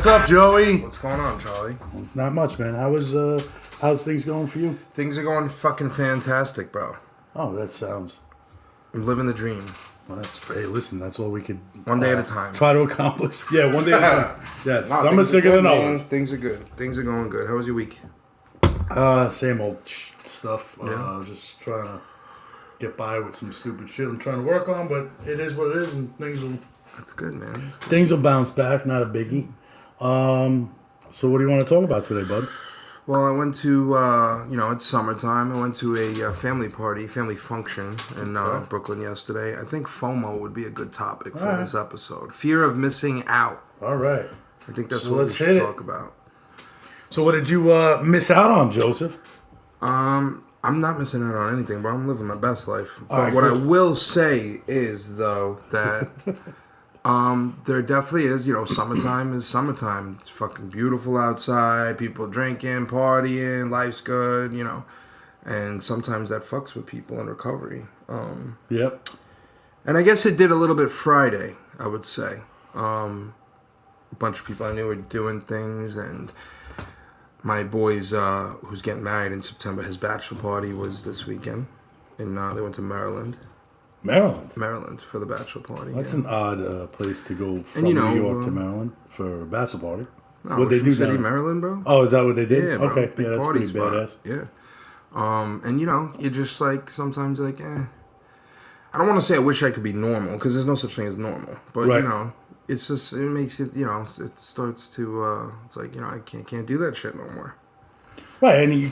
What's up, Joey? What's going on, Charlie? Not much, man. How's things going for you? Things are going fucking fantastic, bro. Oh, that sounds. I'm living the dream. Well, hey, listen, that's all we could. One day at a time. Try to accomplish. Yeah, one day at a time. Yes, Nah, some are sicker than others. Things are good. Things are going good. How was your week? Same old stuff. Yeah. Just trying to get by with some stupid shit I'm trying to work on, but it is what it is, and That's good, man. That's good. things will bounce back. Not a biggie. So what do you want to talk about today, bud? Well, I went to, it's summertime. I went to a family function in Brooklyn yesterday. I think FOMO would be a good topic for this episode. Fear of missing out. All right. I think that's So what we let's should hit it. talk about. So what did you miss out on, Joseph? I'm not missing out on anything, bro. I'm living my best life. But right, what I good. will say is, though, that there definitely is, summertime is summertime. It's fucking beautiful outside. People drinking, partying, life's good, And sometimes that fucks with people in recovery. Yep. And I guess it did a little bit Friday, I would say. A bunch of people I knew were doing things, and my boys, who's getting married in September, his bachelor party was this weekend. And they went to Maryland for the bachelor party. That's an odd place to go from And, New York to Maryland for a bachelor party. Oh, What they do City, down there? Maryland, bro? Oh, is that what they did? Yeah, bro. Okay, Big yeah, that's party pretty spot. badass. Yeah. And you're just like, sometimes like, I don't want to say I wish I could be normal, because there's no such thing as normal. But, Right. it's just, it makes it, it starts to, it's like, I can't do that shit no more. Right, and you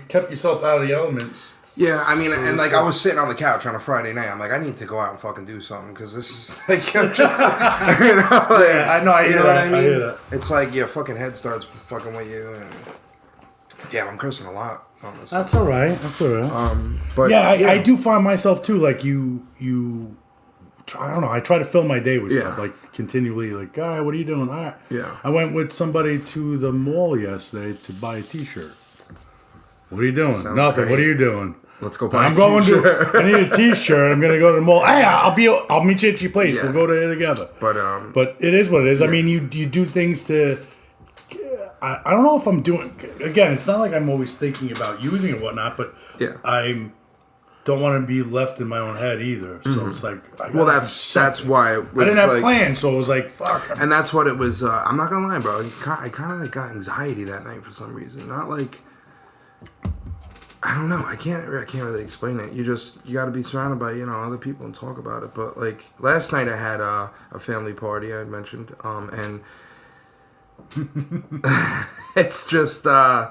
kept yourself out of the elements. Yeah, I mean, and like I was sitting on the couch on a Friday night. I'm like, I need to go out and fucking do something, because this is like, I'm just, Yeah, I know. I hear that. I hear that. It's like your fucking head starts fucking with you, and yeah, I'm cursing a lot on this. That's all right. That's all right. But Yeah, I do find myself too. Like you. I don't know. I try to fill my day with Yeah. stuff, like continually. Like, all right, what are you doing? All right. Yeah. I went with somebody to the mall yesterday to buy a T-shirt. What are you doing? Sounds Nothing. great. What are you doing? Let's go buy. I'm a going t-shirt. to. I need a T-shirt. I'm gonna go to the mall. Hey, I'll meet you at your place. Yeah. We'll go there together. But it is what it is. I mean, you do things to. I don't know if I'm doing. Again, it's not like I'm always thinking about using and whatnot, but Yeah. I don't want to be left in my own head either. So it's like. well, that's why it was I didn't have like, plans, so it was like fuck. and that's what it was. I'm not gonna lie, bro. I kind of got anxiety that night for some reason. Not like. I don't know. I can't really explain it. You got to be surrounded by other people and talk about it. But like last night, I had a family party. I mentioned, and it's just I'm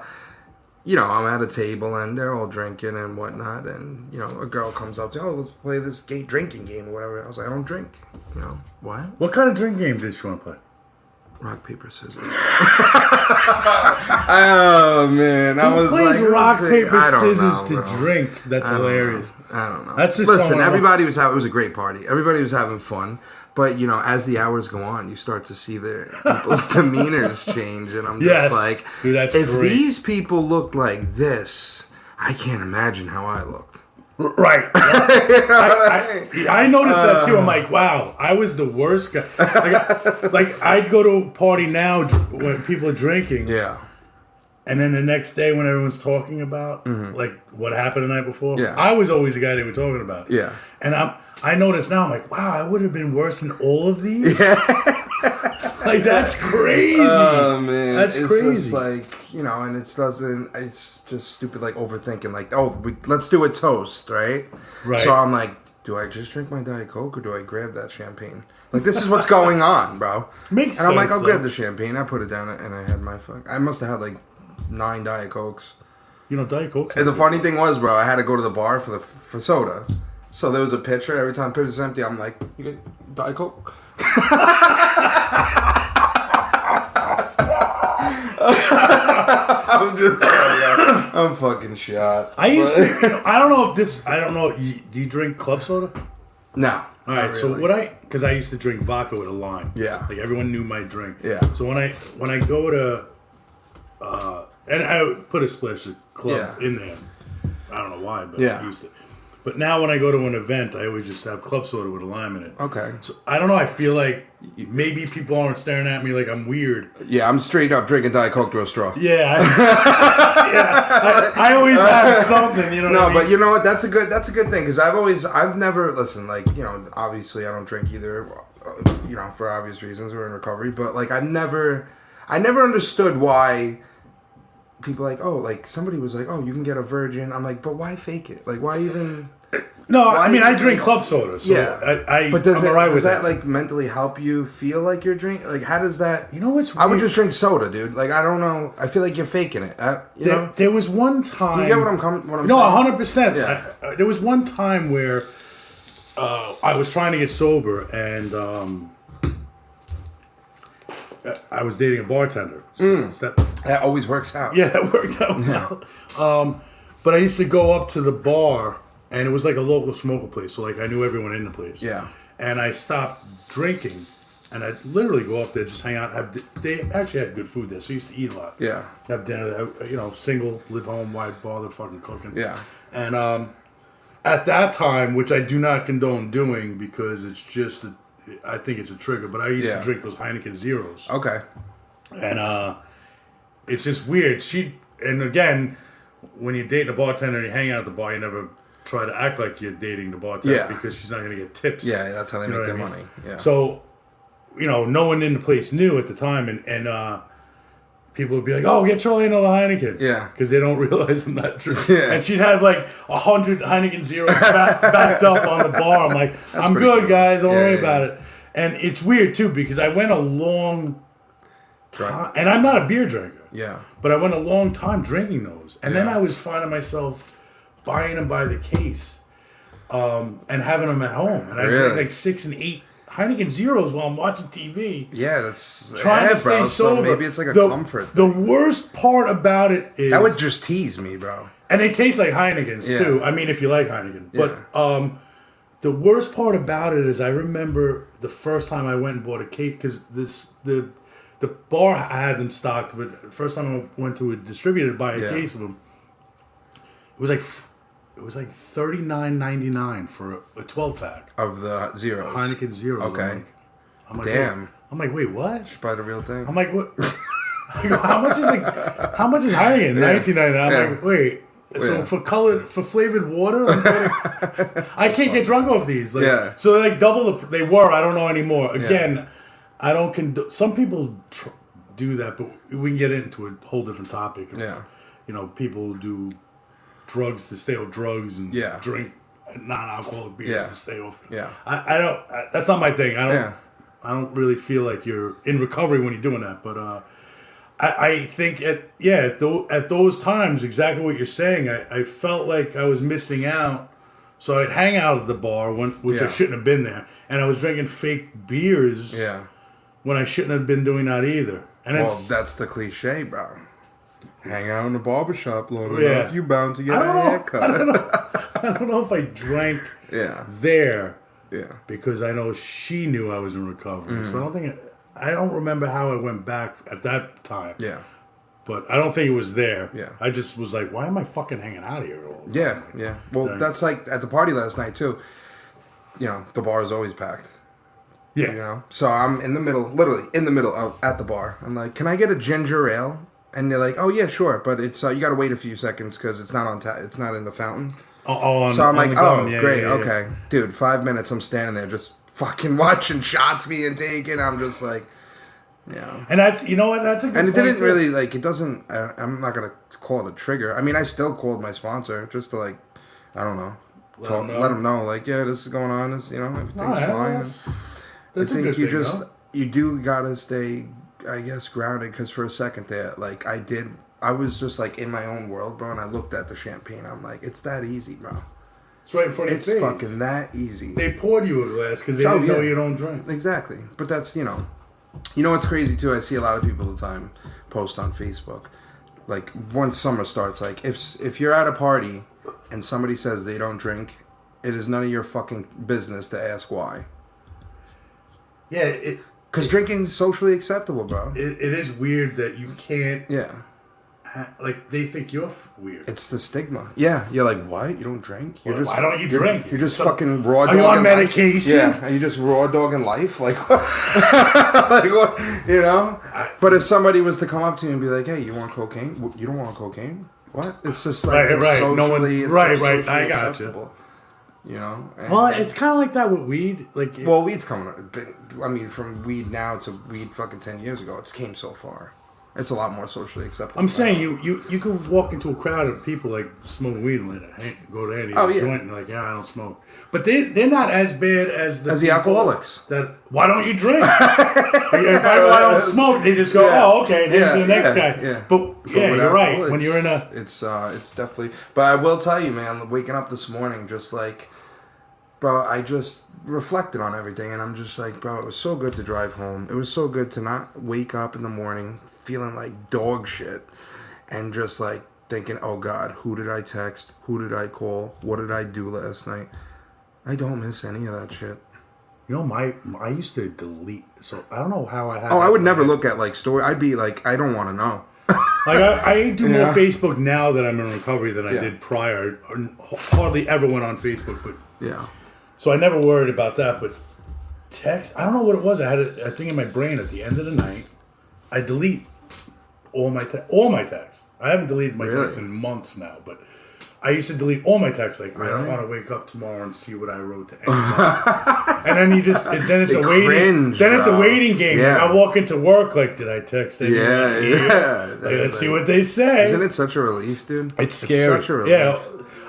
at a table and they're all drinking and whatnot, and a girl comes up to, let's play this drinking game or whatever. I was like, I don't drink. What? What kind of drink game did you want to play? Rock, paper, scissors. Oh man, I was Plays like, rock, I paper, don't scissors know, to bro. drink. That's hilarious. I don't know. That's just Listen. someone- Everybody was having. It was a great party. Everybody was having fun. But as the hours go on, you start to see people's demeanors change, and I'm just Yes. like, Dude, that's if great. these people looked like this, I can't imagine how I looked. Right. I noticed that too. I'm like, wow, I was the worst guy. Like I'd go to a party now when people are drinking, Yeah. and then the next day when everyone's talking about like what happened the night before, Yeah. I was always the guy they were talking about. Yeah. And I noticed now, I'm like, wow, I would have been worse than all of these. Like that's crazy. Oh man, That's it's crazy. just like and it's just stupid, like overthinking. Like, let's do a toast, right? Right. So I'm like, do I just drink my Diet Coke or do I grab that champagne? Like, this is what's going on, bro. Makes And I'm like, sense, I'll grab though. the champagne. I put it down and I had my I must have had like 9 Diet Cokes. Diet Coke. And the funny thing was, bro, I had to go to the bar for soda. So there was a pitcher. Every time the pitcher's empty, I'm like, you get Diet Coke? I'm just I'm fucking shot. I used to. I don't know if this. I don't know. Do you drink club soda? No. All right, so because I used to drink vodka with a lime. Yeah. Like everyone knew my drink. Yeah. So when I go to, and I would put a splash of club Yeah. in there. I don't know why, but Yeah. I used to. But now when I go to an event, I always just have club soda with a lime in it. Okay. So I don't know. I feel like maybe people aren't staring at me like I'm weird. Yeah, I'm straight up drinking Diet Coke through a straw. Yeah. I always have something, you know what I mean? But you know what? That's a good thing because I've never, listen, like, you know, obviously I don't drink either, you know, for obvious reasons. We're in recovery, but like I never understood why people like, oh, like somebody was like, oh, you can get a virgin. I'm like, but why fake it? Like, why even? No, I mean, I drink club soda, so yeah. But does that like mentally help you feel like you're drinking? Like, how does that? You know what's weird? I would just drink soda, dude. Like, I don't know. I feel like you're faking it. You know? There was one time. Do you get what I'm saying? No, 100%. Yeah. There was one time where I was trying to get sober, and I was dating a bartender. So that always works out. Yeah, that worked out well. But I used to go up to the bar. And it was like a local smoker place, so like I knew everyone in the place. Yeah. And I stopped drinking, and I'd literally go up there, just hang out. They actually had good food there, so I used to eat a lot. Yeah. Have dinner, you know, single, live home, why bother fucking cooking? Yeah. And at that time, which I do not condone doing because it's just, I think it's a trigger, but I used to drink those Heineken Zeros. Okay. And it's just weird. And again, when you're dating a bartender and you hang out at the bar, you never try to act like you're dating the bartender because she's not going to get tips. Yeah, that's how they make their money. Yeah. So, you know, no one in the place knew at the time, and people would be like, "Oh, get Charlie another Heineken." Yeah. Because they don't realize I'm not drunk. Yeah. And she'd have like 100 Heineken Zeros backed up on the bar. I'm like, I'm good, cool. Guys. Don't worry about it. And it's weird too because I went a long time, and I'm not a beer drinker. Yeah. But I went a long time drinking those, and then I was finding myself buying them by the case, and having them at home. And I drink like 6 and 8 Heineken Zeros while I'm watching TV. Yeah, that's trying to stay sober. So maybe it's like a comfort thing. The thing. worst part about it is that would just tease me, bro. And they taste like Heinekens too. I mean, if you like Heineken, but the worst part about it is I remember the first time I went and bought a case because the bar I had them stocked, but the first time I went to a distributor to buy a case of them, it was like $39.99 for a 12-pack of the Zeros. Heineken Zeros. Okay. I'm like, damn. I'm like, wait, what? Should buy the real thing. I'm like, what? how much is Heineken? $19.99. I'm like, wait. So for flavored water, I can't get drunk off these. Like, so they like double they were. I don't know anymore. Again, I don't condone. Some people do that, but we can get into a whole different topic. Yeah. You know, people do drugs to stay off drugs and drink non-alcoholic beers to stay off. Yeah. I don't. That's not my thing. I don't really feel like you're in recovery when you're doing that, but. I think at those times, exactly what you're saying, I felt like I was missing out. So I'd hang out at the bar, which I shouldn't have been there. And I was drinking fake beers when I shouldn't have been doing that either. And that's the cliche, bro. Hang out in the barbershop long enough, you bound to get a haircut. I don't know if I drank there because I know she knew I was in recovery. So I don't think... I don't remember how I went back at that time. Yeah. But I don't think it was there. Yeah. I just was like, why am I fucking hanging out here all the time? Yeah. Well, that's like at the party last night, too. You know, the bar is always packed. Yeah. You know? So I'm in the middle, literally in the middle at the bar. I'm like, can I get a ginger ale? And they're like, oh, yeah, sure. But it's you got to wait a few seconds because it's not on it's not in the fountain. So I'm like, great, okay. Dude, 5 minutes I'm standing there just fucking watching shots being taken. I'm just like, and that's that's a good and it point didn't too. really like it doesn't. I'm not gonna call it a trigger. I mean, I still called my sponsor just to like, I don't know, let them know like, yeah, this is going on. This everything's fine. That's I think a good you thing, just you do gotta stay, I guess, grounded because for a second there, like I was just like in my own world, bro, and I looked at the champagne. I'm like, it's that easy, bro. It's right in front of your face. It's fucking that easy. They poured you a glass because they didn't know you don't drink. Exactly. But that's, you know what's crazy too? I see a lot of people all the time post on Facebook. Like, once summer starts, like, if you're at a party and somebody says they don't drink, it is none of your fucking business to ask why. Yeah. Because drinking's socially acceptable, bro. It is weird that you can't like they think you're weird. It's the stigma. Yeah, you're like, what? You don't drink? You're Why don't you drink? You're just fucking raw dog. Are you on medication? Yeah, are you just raw dog in life? Like, like what? You know? But if somebody was to come up to you and be like, hey, you want cocaine? You don't want cocaine? What? It's just like, right. Socially, No one, it's right. socially I got acceptable. You know? And, well, it's kind of like that with weed. Like, well, weed's coming. I mean, from weed now to weed fucking 10 years ago, it's came so far. It's a lot more socially acceptable. I'm saying you could walk into a crowd of people like smoking weed and like, hey, go to any joint and like, yeah, I don't smoke. But they're not as bad as the alcoholics. That why don't you drink? If I don't smoke, they just go, oh, okay, then the next guy. Yeah. But you're right. When you're in a, it's definitely. But I will tell you, man, waking up this morning, just like, bro, I just reflected on everything, and I'm just like, bro, it was so good to drive home. It was so good to not wake up in the morning feeling like dog shit and just like thinking, oh God, who did I text? Who did I call? What did I do last night? I don't miss any of that shit. You know, I used to delete, so I don't know how I had. Oh, I would never look at like story. I'd be like, I don't want to know. Like I do more Facebook now that I'm in recovery than I did prior. Hardly ever went on Facebook, but so I never worried about that. But text, I don't know what it was. I had a thing in my brain at the end of the night. I delete all my texts. I haven't deleted my texts in months now, but I used to delete all my texts. Like, I don't want to wake up tomorrow and see what I wrote to anybody. And then it's a waiting. Then it's a waiting game. Yeah. Like, I walk into work like, did I text anybody? Yeah. Like, let's see what they say. Isn't it such a relief, dude? It's scary. Such a relief. Yeah.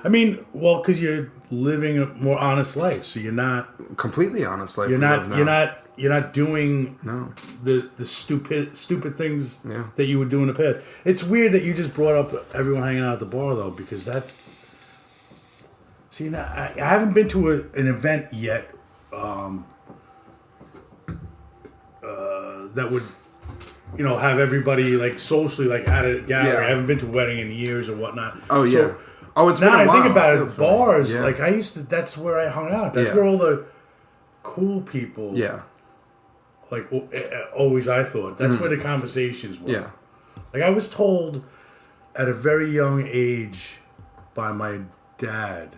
I mean, well, because you're living a more honest life, so you're not completely honest life. You're not doing the stupid things that you would do in the past. It's weird that you just brought up everyone hanging out at the bar though, because that. See, now I haven't been to an event yet that would, have everybody like socially like at a gathering. Yeah. I haven't been to a wedding in years or whatnot. Oh yeah. So, It's been a while. I think about it. Bars, yeah. like I used to. That's where I hung out. That's where all the cool people. Yeah. Like always, I thought that's where the conversations were. Yeah. Like I was told at a very young age by my dad,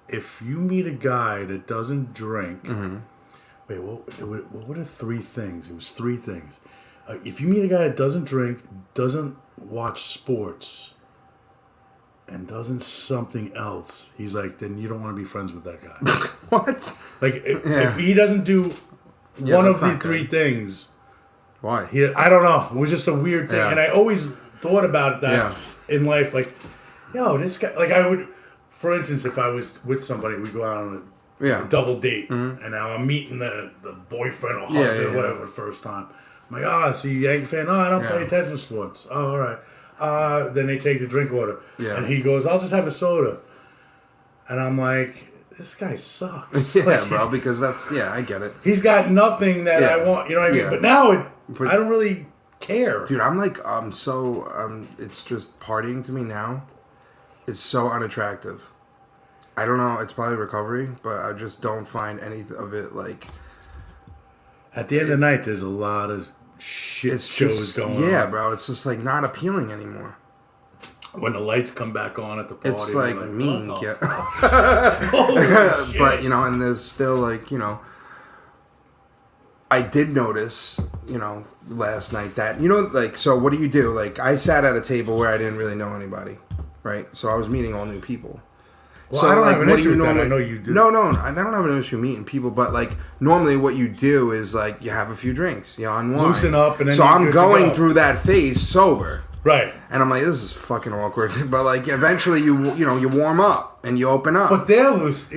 if you meet a guy that doesn't drink, wait, what were the three things? It was three things. If you meet a guy that doesn't drink, doesn't watch sports, and doesn't something else, he's like, then you don't want to be friends with that guy. What? Like if he doesn't do one of the three things, why? I don't know. It was just a weird thing, and I always thought about that in life. Like, yo, this guy. Like, I would, for instance, if I was with somebody, we go out on a double date, and now I'm meeting the boyfriend or husband or whatever the first time. I'm like, so you Yankee fan? No, I don't pay attention to sports. Oh, all right. Then they take the drink order, and he goes, "I'll just have a soda," and I'm like, this guy sucks. Bro, because I get it. He's got nothing that I want, you know what I mean? But now I don't really care. Dude, I'm like, it's just partying to me now. It's so unattractive. I don't know, it's probably recovery, but I just don't find any of it like... At the end of the night, there's a lot of shit shows going on. Yeah, bro, it's just like not appealing anymore. When the lights come back on at the party, it's like mean, but and there's still like, I did notice, last night that, like, so what do? Like, I sat at a table where I didn't really know anybody, right? So I was meeting all new people. Well, so I don't like, have an issue with that. I know you do. No, I don't have an issue meeting people, but like normally what you do is like you have a few drinks, you unwind, loosen up, and then so I'm going through that phase sober. Right. And I'm like, this is fucking awkward. But like, eventually you warm up and you open up. But they're loose.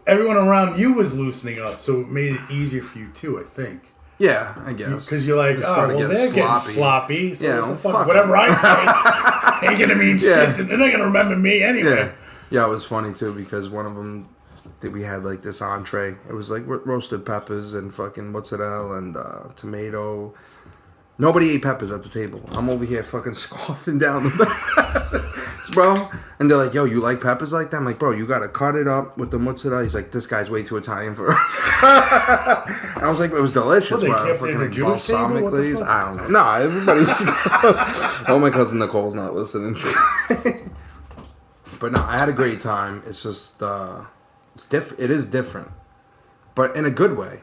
Everyone around you was loosening up, so it made it easier for you too, I think. Yeah, I guess. Because you're like, they're getting sloppy. So fuck whatever I say ain't gonna mean shit. They're not gonna remember me anyway. Yeah, it was funny too because one of them, we had like this entree. It was like roasted peppers and fucking mozzarella and tomato. Nobody ate peppers at the table. I'm over here fucking scoffing down the peppers, bro. And they're like, yo, you like peppers like that? I'm like, bro, you gotta cut it up with the mozzarella. He's like, this guy's way too Italian for us. And I was like, it was delicious. What, Bro. they Fucking like Jewish table? balsamic What the glaze. fuck? I don't know. No, everybody was. Oh, my cousin Nicole's not listening. But no, I had a great time. It's just, it's different. It is different, but in a good way.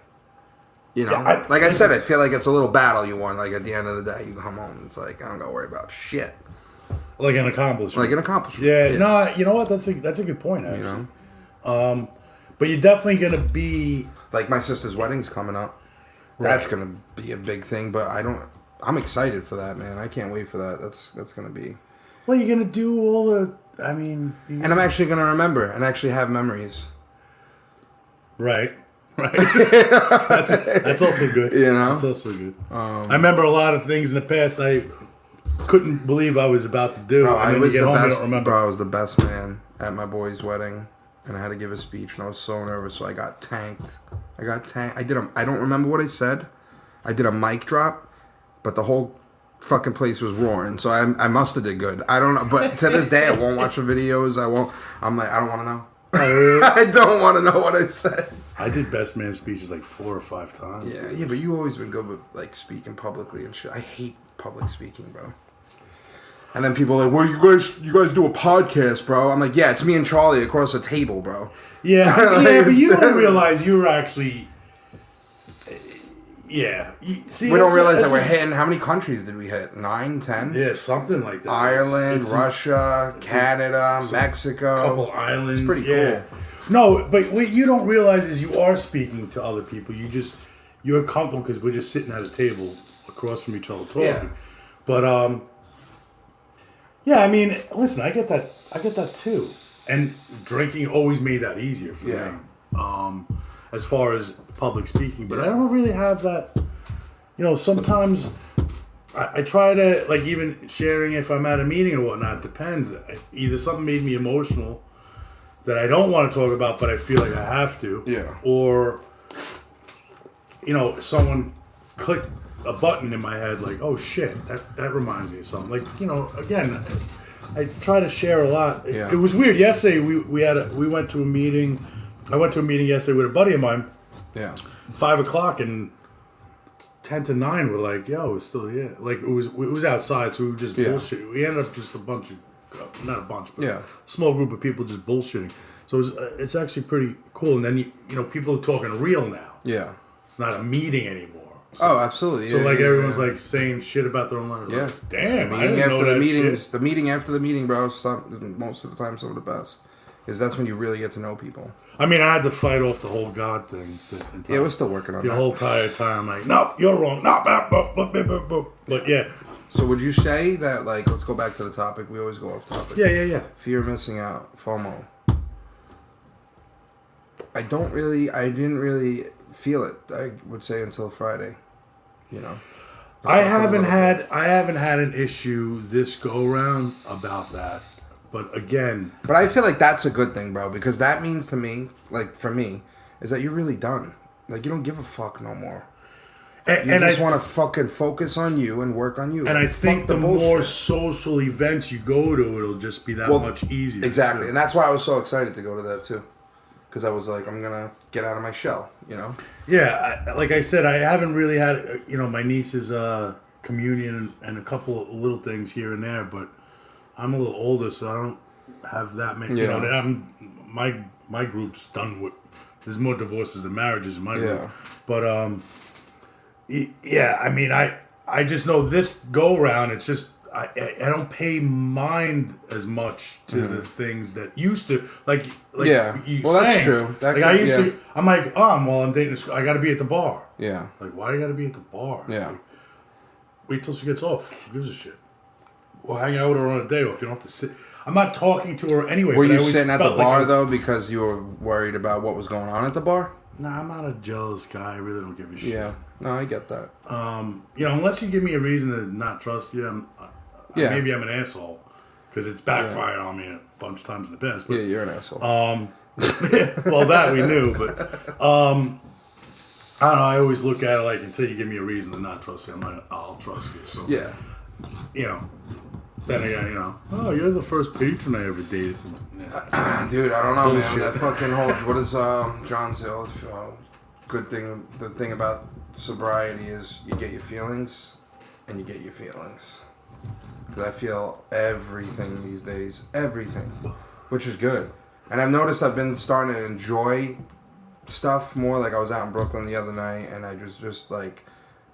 You know, Yeah, like I said, I feel like it's a little battle you won. Like at the end of the day, you come home and it's like I don't gotta worry about shit. Like an accomplishment. Like an accomplishment. Yeah, no, you know what? That's a good point, actually. You know, But you're definitely gonna be. like my sister's wedding's coming up. Right. That's gonna be a big thing. But I'm excited for that, man. I can't wait for that. That's gonna be. Well, you're gonna do all the. I mean. And I'm actually gonna remember and actually have memories. Right. That's also good. You know? That's also good. I remember a lot of things in the past I couldn't believe I was about to do. Bro, and I then was you get the home, you best. don't remember. Bro, I was the best man at my boy's wedding, and I had to give a speech, and I was so nervous, so I got tanked. I don't remember what I said. I did a mic drop, but the whole fucking place was roaring, so I must have did good. I don't know, but to this day, I won't watch the videos. I'm like, I don't want to know. I don't want to know what I said. I did best man speeches like 4 or 5 times. Yeah, but you always been good with like speaking publicly and shit. I hate public speaking, bro. And then people are like, well, you guys do a podcast, bro. I'm like, yeah, it's me and Charlie across the table, bro. Yeah, but you don't realize you were actually. Yeah, see, We don't realize that we're hitting. How many countries did we hit? 9, 10? Yeah, something like that. Ireland, It's Russia, Canada, Mexico. a couple islands. It's pretty yeah. cool. No, but what you don't realize is you are speaking to other people. You're comfortable because we're just sitting at a table across from each other talking. Yeah. But yeah, I mean, listen, I get that too. And drinking always made that easier for Yeah. me. As far as public speaking, but I don't really have that. You know, sometimes I try to, like, even sharing if I'm at a meeting or whatnot. Depends. Either something made me emotional that I don't want to talk about, but I feel like I have to. Yeah. Or, you know, someone clicked a button in my head, like, oh shit, that reminds me of something. Like, you know, again, I try to share a lot. Yeah. It was weird. Yesterday we went to a meeting. I went to a meeting yesterday with a buddy of mine. Yeah. 5:00 and 10 to 9 we're like, yo, it's still here. Like it was outside, so we were just bullshitting. We ended up just a bunch of, not a bunch, but a small group of people just bullshitting. So it's actually pretty cool. And then you know people are talking real now. Yeah. It's not a meeting anymore. So, Oh, absolutely. so Yeah, like yeah, everyone's yeah. like saying shit about their own life. Yeah. Like, damn, I Meeting didn't know after the that meetings, shit. the meeting after the meeting, bro. Most of the time, some of the best, because that's when you really get to know people. I mean, I had to fight off the whole God thing. Yeah, we're still working on the that. whole entire time. Like, no, you're wrong. No, but yeah, So would you say that, like, let's go back to the topic. We always go off topic. yeah. Fear of missing out, FOMO. I didn't really feel it. I would say until Friday. You know. I haven't had an issue this go around about that. But again, But I feel like that's a good thing, bro, because that means to me, like for me, is that you're really done. Like you don't give a fuck no more. You just want to fucking focus on you and work on you. And I Fuck think the bullshit. more social events you go to, it'll just be that much easier. Exactly, and that's why I was so excited to go to that too, because I was like, I'm gonna get out of my shell, you know. Yeah, like I said, I haven't really had, you know, my niece's communion and a couple of little things here and there, but I'm a little older, so I don't have that many. Yeah. You know, my group's done with. There's more divorces than marriages in my group, but yeah, I mean, I just know this go round. It's just I don't pay mind as much to the things that used to like Yeah. you Well, that's saying. true. That Like I could- used yeah. to. I'm like, I'm dating. I got to be at the bar. Yeah. Like, why do you got to be at the bar? Yeah. Like, wait till she gets off. Who gives a shit? Or hang out with her on a day off. You don't have to sit. I'm not talking to her anyway. Were but I you always sitting at the felt like I bar was- though because you were worried about what was going on at the bar? Nah, I'm not a jealous guy. I really don't give a shit. Yeah. No, I get that. You know, unless you give me a reason to not trust you, maybe I'm an asshole because it's backfired on me a bunch of times in the past. But, Yeah, you're an asshole. well, that we knew, but I don't know. I always look at it like until you give me a reason to not trust you, I'll trust you. So Yeah. you know. Then again, you know, oh, you're the first patron I ever dated. Yeah. Dude, I don't know, Bullshit. man. That fucking whole what is John say? Good thing. The thing about sobriety is you get your feelings, and you get your feelings. Because I feel everything these days, everything, which is good. And I've noticed I've been starting to enjoy stuff more. Like I was out in Brooklyn the other night, and I just like.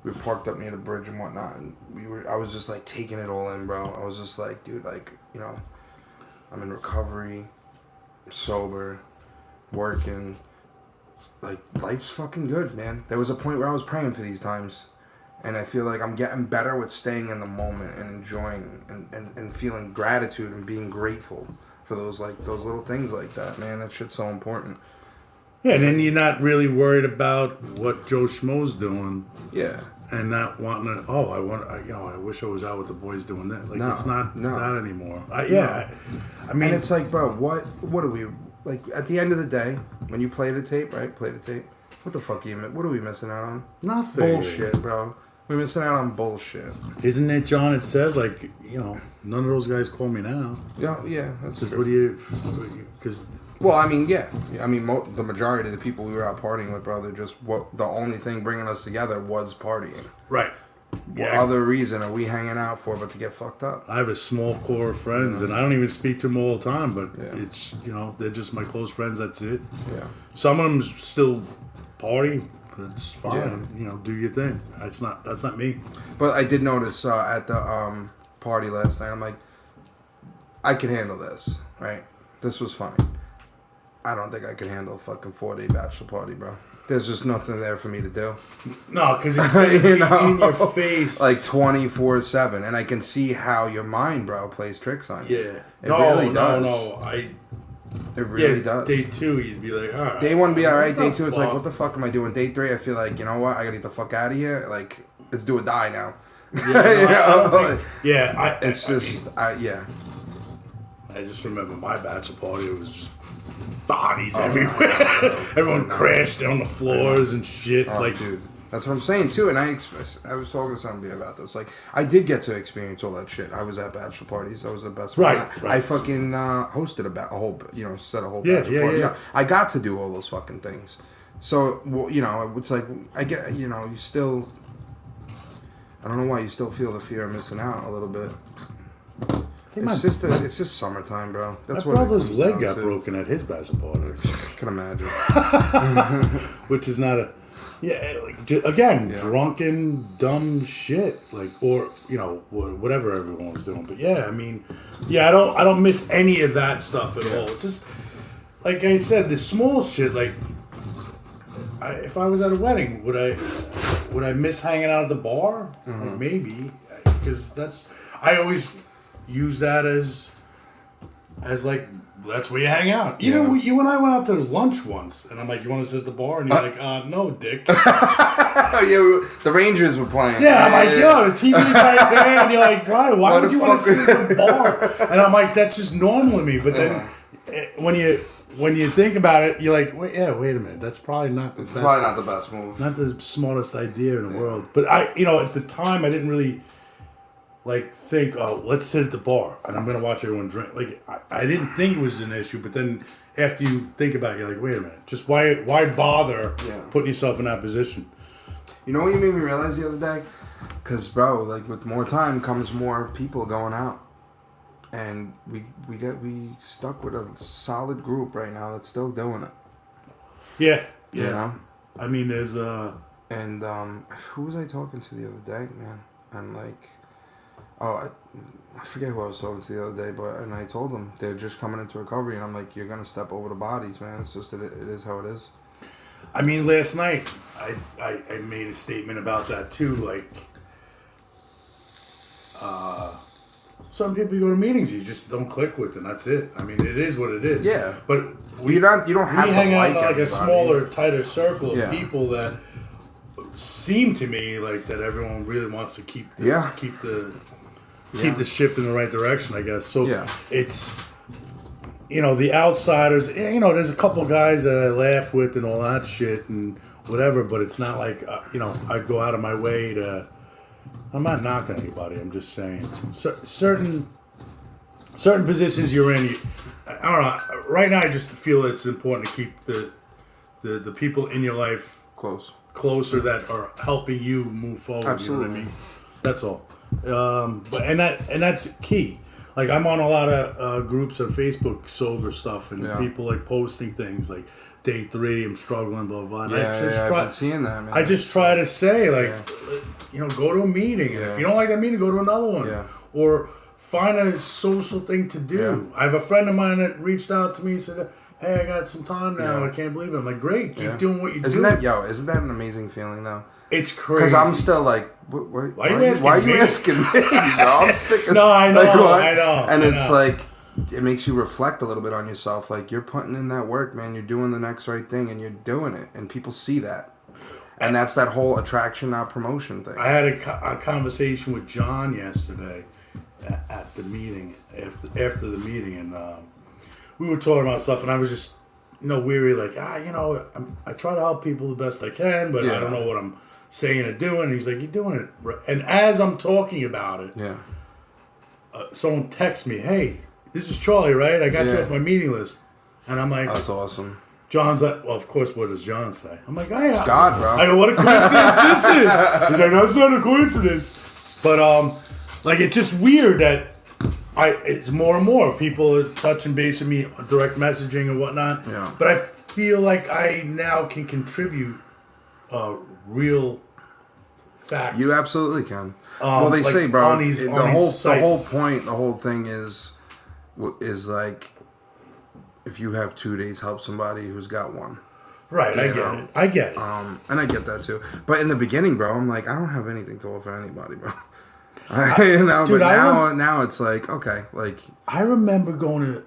We were parked up near the bridge and whatnot, and I was just like taking it all in, bro. I was just like, dude, like, you know, I'm in recovery, I'm sober, working, like, life's fucking good, man. There was a point where I was praying for these times, and I feel like I'm getting better with staying in the moment and enjoying and feeling gratitude and being grateful for those little things like that, man. That shit's so important. Yeah, and then you're not really worried about what Joe Schmo's doing. Yeah. And not wanting to, I wish I was out with the boys doing that. Like, No, it's not no. that anymore. I mean, And it's like, bro, what are we, like, at the end of the day, when you play the tape, right? Play the tape. What the fuck what are we missing out on? nothing. Bullshit, bro. We're missing out on bullshit. Isn't it, John? It said, like, you know, none of those guys call me now. Yeah, that's Because true. what do you, because... Well, I mean, yeah. I mean, the majority of the people we were out partying with, bro, the only thing bringing us together was partying. Right. What other reason are we hanging out for but to get fucked up? I have a small core of friends, and I don't even speak to them all the time, but Yeah. it's, you know, they're just my close friends, that's it. Yeah. Some of them still party, but it's fine. Yeah. You know, do your thing. That's not me. But I did notice at the party last night, I'm like, I can handle this, right? This was fine. I don't think I could handle a fucking 4-day bachelor party, bro. There's just nothing there for me to do. No, because it's gonna be in your face. Like 24/7. And I can see how your mind, bro, plays tricks on you. Yeah. It really does. No. It really does. Day 2, you'd be like, all right. Day 1 be alright. What Day the 2, it's like, fuck? what the fuck am I doing? Day 3, I feel like, you know what? I gotta get the fuck out of here. Like, let's do or die now. Yeah, You no, I don't know? think- yeah, It's just, yeah. I just remember my bachelor party. It was just bodies everywhere. Everyone crashed on the floors and shit. Oh, like, dude, that's what I'm saying too. And I was talking to somebody about this. Like, I did get to experience all that shit. I was at bachelor parties. I was the best one. Right. I fucking hosted a whole, set a whole Yeah, bachelor yeah, party. yeah. I got to do all those fucking things. So, well, you know, it's like I get, you know, you still. I don't know why you still feel the fear of missing out a little bit. It's just summertime, bro. That's my what brother's it comes leg down got to. broken at his bachelor party. I can imagine. Which is not a... Yeah, like, again, Yeah. drunken, dumb shit. Like, or, you know, whatever everyone was doing. But yeah, I mean... Yeah, I don't miss any of that stuff at all. It's just... Like I said, the small shit, like... if I was at a wedding, would I miss hanging out at the bar? Mm-hmm. Maybe. Because that's... I always use that as like, that's where you hang out. Even Yeah. you and I went out to lunch once, and I'm like, you want to sit at the bar? And you're like, no, dick. Oh, yeah, the Rangers were playing. Yeah, I'm like, yo, the TV's right there, and you're like, Brian, why would the you want to fuck- sit at the bar? And I'm like, that's just normal to me. But then when you think about it, you're like, wait a minute, that's probably not the It's best, probably not the best move. not the smartest idea in the world. But at the time, I didn't really like think, oh, let's sit at the bar and I'm gonna watch everyone drink. Like I didn't think it was an issue, but then after you think about it, you're like, wait a minute, just why bother putting yourself in that position? You know what you made me realize the other day? Because, bro, like, with more time comes more people going out. And we stuck with a solid group right now that's still doing it. Yeah. You know? I mean, there's And who was I talking to the other day, man? And like, I forget who I was talking to the other day, and I told them they're just coming into recovery, and I'm like, you're gonna step over the bodies, man. It's just that it is how it is. I mean, last night I made a statement about that too. Like, some people you go to meetings you just don't click with, and that's it. I mean, it is what it is. Yeah. But You don't have to hang out like in like everybody. a smaller, tighter circle of Yeah. people that seem to me like that everyone really wants to keep the keep the ship in the right direction, I guess. So it's, the outsiders, there's a couple guys that I laugh with and all that shit, and whatever. But it's not like I go out of my way to. I'm not knocking anybody. I'm just saying certain positions you're in. I don't know. Right now, I just feel it's important to keep the people in your life closer that are helping you move forward. Absolutely. You know what I mean? That's all. But that's key. Like I'm on a lot of groups on Facebook, sober stuff, and people like posting things like day 3, I'm struggling, blah blah blah. I've been seeing that. Man. I just try to say like, go to a meeting, and if you don't like that meeting, go to another one, or find a social thing to do. I have a friend of mine that reached out to me and said, "Hey, I got some time now. I can't believe it." I'm like, "Great, keep doing what you do." Isn't that an amazing feeling though? It's crazy. Because I'm still like, why are you asking me? I'm sick of I know, I know. And it's like, it makes you reflect a little bit on yourself. Like, you're putting in that work, man. You're doing the next right thing, and you're doing it. And people see that. And that's that whole attraction, not promotion thing. I had a conversation with John yesterday at the meeting, after the meeting, and we were talking about stuff, and I was just, weary, like, I try to help people the best I can, but I don't know what I'm saying or doing. And he's like, "You're doing it right." And as I'm talking about it, someone texts me, "Hey, this is Charlie, right? I got you off my meeting list." And I'm like, "That's awesome." John's like, "Well, of course, what does John say?" I'm like, "It's God, bro." I go, "What a coincidence this is." He's like, "That's not a coincidence." But, like, it's just weird that it's more and more people are touching base with me, direct messaging and whatnot. Yeah. But I feel like I now can contribute real facts. You absolutely can. Well, they say, bro, the whole thing is like, if you have 2 days, help somebody who's got one. Right, I get it. And I get that too. But in the beginning, bro, I'm like, I don't have anything to offer anybody, bro. Dude, but now it's like, okay, like, I remember going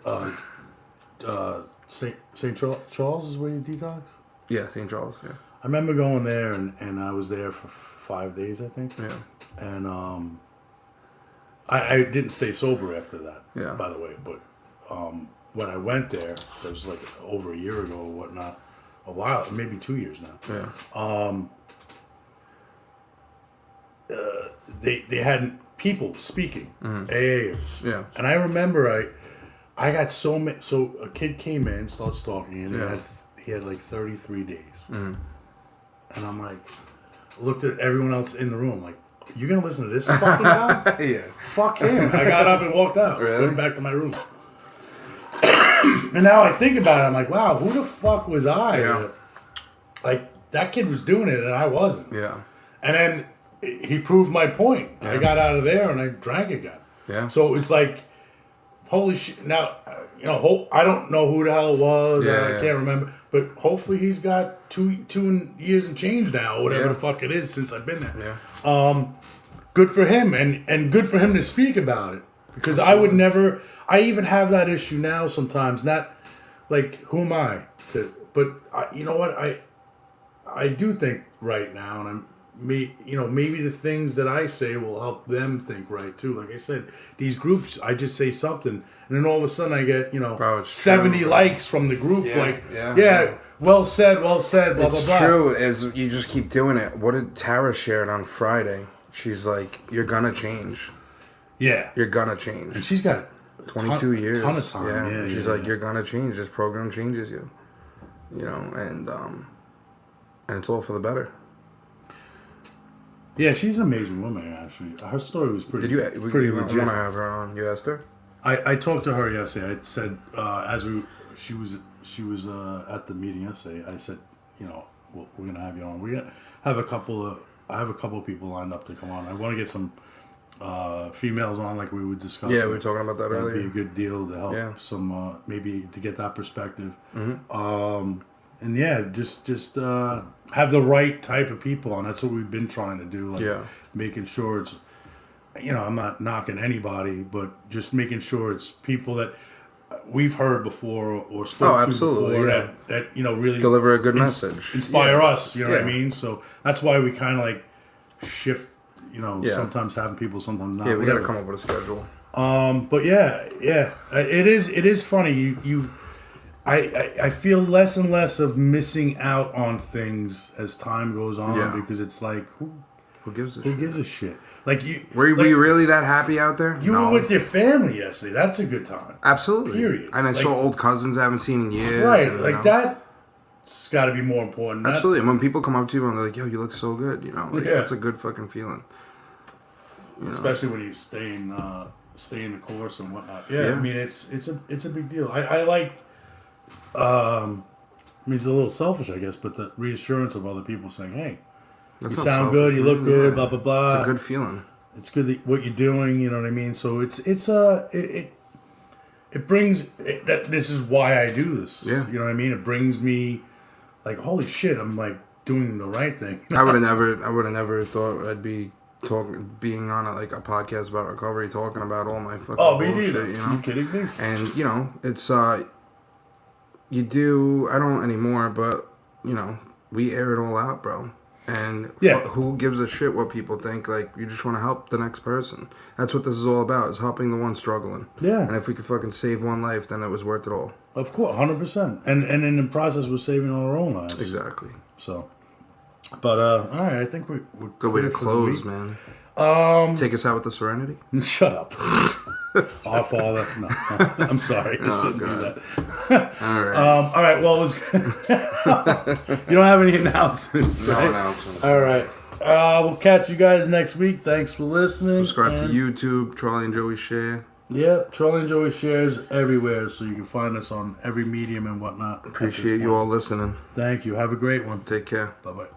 to St. Charles is where you detox? Yeah, St. Charles, yeah. I remember going there, and I was there for 5 days, I think. Yeah. And I didn't stay sober after that, by the way. But when I went there, it was like over a year ago or whatnot, a while, maybe 2 years now. Yeah. They had people speaking, AAers. Yeah. And I remember I got so many. So a kid came in, started stalking, and he had like 33 days. Mm-hmm. And I'm like, looked at everyone else in the room, like, "You gonna listen to this fucking guy?" Yeah. Fuck him. I got up and walked out. Really? Went back to my room. And now I think about it, I'm like, wow, who the fuck was I? Yeah. Like, that kid was doing it and I wasn't. Yeah. And then he proved my point. Yeah. I got out of there and I drank again. Yeah. So it's like, holy shit. Now, I don't know who the hell it was. I can't remember. But hopefully he's got 2 years and change now, or whatever the fuck it is, since I've been there. Yeah. Good for him, and good for him to speak about it. Because I would never... I even have that issue now sometimes. Not, like, who am I to... But, you know what? I do think right now, and I'm... maybe the things that I say will help them think right too. Like I said, these groups, I just say something, and then all of a sudden I get 70 likes from the group. Well said, well said. Blah blah blah. It's true. As you just keep doing it. What did Tara share on Friday? She's like, "You're gonna change. Yeah, you're gonna change." And she's got 22 years, ton of time. Yeah, she's like, "You're gonna change. This program changes you." And it's all for the better. Yeah, she's an amazing woman. Actually, her story was pretty. Did you pretty you legit. Want to have her on? You asked her. I talked to her yesterday. I said she was at the meeting yesterday. I said, we're gonna have you on. We're gonna have I have a couple of people lined up to come on. I want to get some females on, like we were discussing. Yeah, we were talking about that earlier. That'd be a good deal to help some maybe to get that perspective. Mm-hmm. And just have the right type of people on. That's what we've been trying to do. Like making sure it's, I'm not knocking anybody, but just making sure it's people that we've heard before or spoke to before that really deliver a good message, inspire us. You know what I mean? So that's why we kind of like shift. Sometimes having people, sometimes not. Yeah, we got to come up with a schedule. But it is funny. You I feel less and less of missing out on things as time goes on Yeah. because it's like Who gives a who shit? gives a shit? Like you Were like, you really that happy out there? you No. were with your family yesterday. That's a good time. Absolutely. Period. And I Like- saw old cousins I haven't seen in years. Right. and, Like that's got to be more important. That- Absolutely. And when people come up to you and they're like, "Yo, you look so good," you know, like, Yeah. that's a good fucking feeling. You know? especially when you stay in the course and whatnot. Yeah, Yeah. I mean it's a big deal. I like. I mean, it's a little selfish, I guess, but the reassurance of other people saying, "Hey, That's you not sound selfish, good, you look man. good, Yeah. blah blah blah." It's a good feeling. It's good that what you're doing. You know what I mean? So it brings. This is why I do this. Yeah. You know what I mean? It brings me like, holy shit, I'm like doing the right thing. I would have never thought I'd be being on a podcast about recovery, talking about all my fucking Oh, me bullshit, neither. you You know. kidding me? And you know, it's you do. I don't anymore, but you know, we air it all out, bro. And Yeah. who gives a shit what people think? Like, you just want to help the next person. That's what this is all about: is helping the one struggling. Yeah. And if we could fucking save one life, then it was worth it all. Of course, 100%. And in the process, we're saving our own lives. Exactly. So, but all right, I think we're Good way to clear for the close, week. man. Take us out with the Serenity. Shut up. Our Father. No, I'm sorry. I shouldn't do God. that. All right. All right. Well, it was you don't have any announcements, No right? announcements. All right. We'll catch you guys next week. Thanks for listening. Subscribe to and- YouTube. Charlie and Joey share. Yep. Charlie and Joey shares everywhere, so you can find us on every medium and whatnot. at this Appreciate you point. all listening. Thank you. Have a great one. Take care. Bye bye.